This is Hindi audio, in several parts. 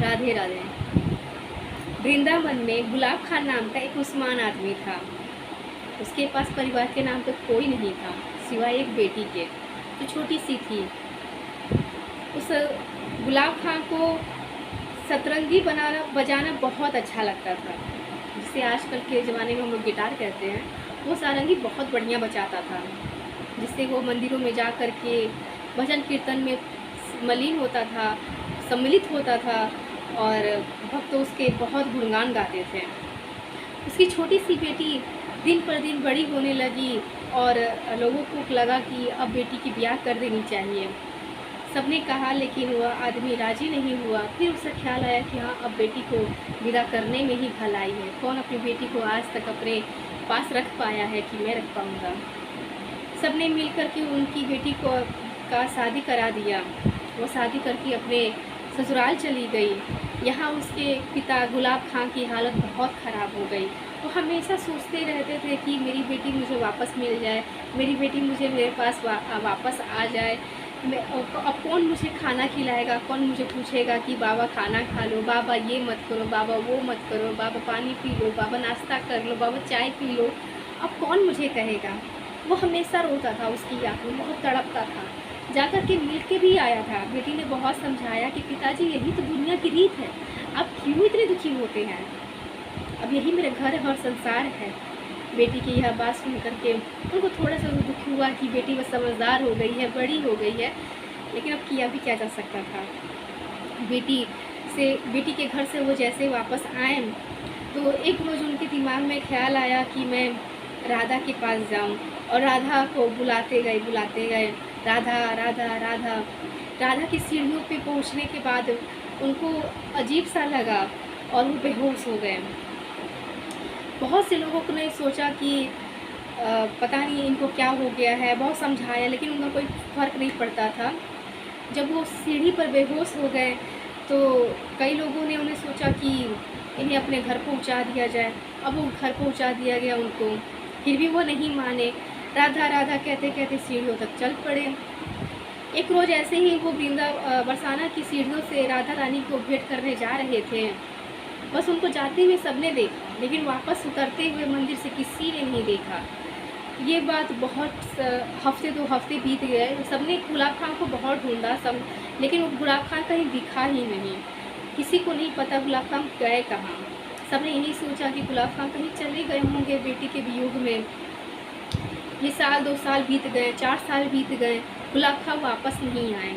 राधे राधे। वृंदावन में गुलाब खान नाम का एक मुसलमान आदमी था। उसके पास परिवार के नाम पे कोई नहीं था सिवाय एक बेटी के जो छोटी सी थी। उस गुलाब खान को सतरंगी बजाना बहुत अच्छा लगता था, जिसे आजकल के ज़माने में हम लोग गिटार कहते हैं। वो सारंगी बहुत बढ़िया बजाता था, जिससे वो मंदिरों में जा कर के भजन कीर्तन में मलीन होता था, सम्मिलित होता था और भक्त उसके बहुत गुणगान गाते थे। उसकी छोटी सी बेटी दिन पर दिन बड़ी होने लगी और लोगों को लगा कि अब बेटी की ब्याह कर देनी चाहिए। सबने कहा, लेकिन वह आदमी राजी नहीं हुआ। फिर उसे ख्याल आया कि हाँ, अब बेटी को विदा करने में ही भलाई है। कौन अपनी बेटी को आज तक अपने पास रख पाया है कि मैं रख पाऊँगा। सबने मिल कर के उनकी बेटी का शादी करा दिया। वो शादी करके अपने ससुराल चली गई। यहाँ उसके पिता गुलाब खान की हालत बहुत ख़राब हो गई। वो हमेशा सोचते रहते थे कि मेरी बेटी मुझे वापस मिल जाए, मेरी बेटी मुझे मेरे पास वापस आ जाए। अब कौन मुझे खाना खिलाएगा, कौन मुझे पूछेगा कि बाबा खाना खा लो, बाबा ये मत करो, बाबा वो मत करो, बाबा पानी पी लो, बाबा नाश्ता कर लो, बाबा चाय पी लो। अब कौन मुझे कहेगा। वो हमेशा रोता था, उसकी याद में बहुत तड़पता था। जाकर के मिल के भी आया था। बेटी ने बहुत समझाया कि पिताजी यही तो दुनिया की रीत है, आप क्यों इतने दुखी होते हैं, अब यही मेरा घर और संसार है। बेटी की यह बात सुन करके उनको थोड़ा सा दुख हुआ कि बेटी बस समझदार हो गई है, बड़ी हो गई है, लेकिन अब किया भी क्या जा सकता था। बेटी के घर से वो जैसे वापस आए तो एक रोज़ उनके दिमाग में ख्याल आया कि मैं राधा के पास जाऊं, और राधा को बुलाते गए राधा राधा राधा। राधा की सीढ़ियों पे पहुंचने के बाद उनको अजीब सा लगा और वो बेहोश हो गए। बहुत से लोगों ने सोचा कि पता नहीं इनको क्या हो गया है, बहुत समझाया लेकिन उनका कोई फ़र्क नहीं पड़ता था। जब वो सीढ़ी पर बेहोश हो गए तो कई लोगों ने उन्हें सोचा कि इन्हें अपने घर पहुंचा दिया जाए। अब वो घर पहुंचा दिया गया उनको, फिर भी वो नहीं माने। राधा राधा कहते कहते सीढ़ियों तक चल पड़े। एक रोज़ ऐसे ही वो बरसाना की सीढ़ियों से राधा रानी को भेंट करने जा रहे थे। बस उनको जाते हुए सबने देखा, लेकिन वापस उतरते हुए मंदिर से किसी ने नहीं देखा। ये बात बहुत हफ्ते 2 हफ्ते बीत गए। सबने गुलाब खान को बहुत ढूंढा सब, लेकिन वो गुलाब खान कहीं दिखा ही नहीं। किसी को नहीं पता गुलाब खान गए कहाँ। सबने यही सोचा कि गुलाब खान कहीं चले गए होंगे बेटी के वियोग में। ये साल 2 साल बीत गए, 4 साल बीत गए, गुलाब खान वापस नहीं आए।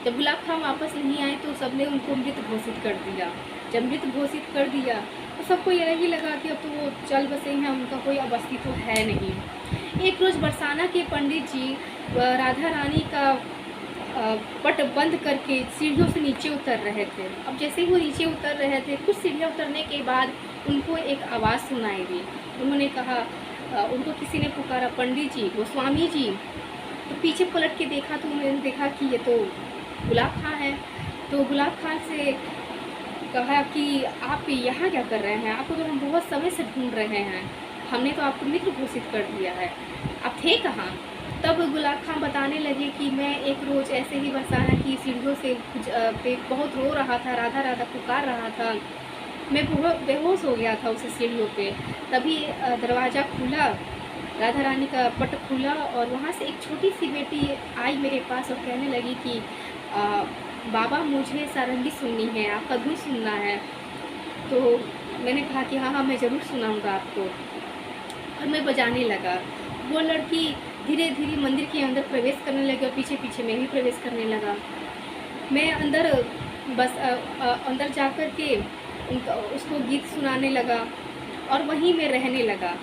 जब गुलाब खान वापस नहीं आए तो सबने उनको मृत घोषित कर दिया। जब मृत घोषित कर दिया तो सबको यही लगा कि अब तो वो चल बसे हैं, उनका कोई अब अस्तित्व है नहीं। एक रोज़ बरसाना के पंडित जी राधा रानी का पट बंद करके सीढ़ियों से नीचे उतर रहे थे। अब जैसे ही वो नीचे उतर रहे थे, कुछ सीढ़ियाँ उतरने के बाद उनको एक आवाज़ सुनाई दी। उन्होंने कहा, उनको किसी ने पुकारा, पंडित जी, गोस्वामी जी। तो पीछे पलट के देखा तो उन्होंने देखा कि ये तो गुलाब खान है। तो गुलाब खान से कहा कि आप यहाँ क्या कर रहे हैं, आपको तो हम बहुत समय से ढूंढ रहे हैं, हमने तो आपको मित्र घोषित कर दिया है, आप थे कहाँ। तब गुलाब खान बताने लगे कि मैं एक रोज़ ऐसे ही बरसाना की सीढ़ियों से पे बहुत रो रहा था, राधा राधा पुकार रहा था, मैं बहुत बेहोश हो गया था उस सीढ़ियों पे। तभी दरवाज़ा खुला, राधा रानी का पट खुला और वहाँ से एक छोटी सी बेटी आई मेरे पास और कहने लगी कि बाबा मुझे सारंगी सुननी है, आपका धुन सुनना है। तो मैंने कहा कि हाँ मैं ज़रूर सुनाऊंगा आपको, और मैं बजाने लगा। वो लड़की धीरे धीरे मंदिर के अंदर प्रवेश करने लगी और पीछे पीछे मैं भी प्रवेश करने लगा। मैं अंदर जा कर के उसको गीत सुनाने लगा और वहीं मैं रहने लगा,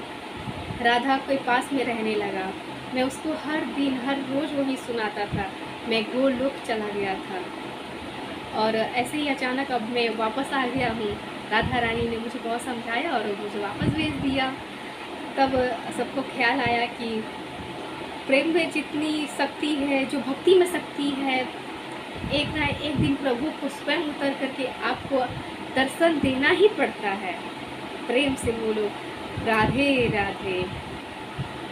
राधा के पास में रहने लगा। मैं उसको हर दिन हर रोज़ वही सुनाता था। मैं गोलोक चला गया था और ऐसे ही अचानक अब मैं वापस आ गया हूँ। राधा रानी ने मुझे बहुत समझाया और मुझे वापस भेज दिया। तब सबको ख्याल आया कि प्रेम में जितनी शक्ति है, जो भक्ति में शक्ति है, एक ना एक दिन प्रभु को स्वयं उतर करके आपको दर्शन देना ही पड़ता है। प्रेम से बोलो राधे राधे।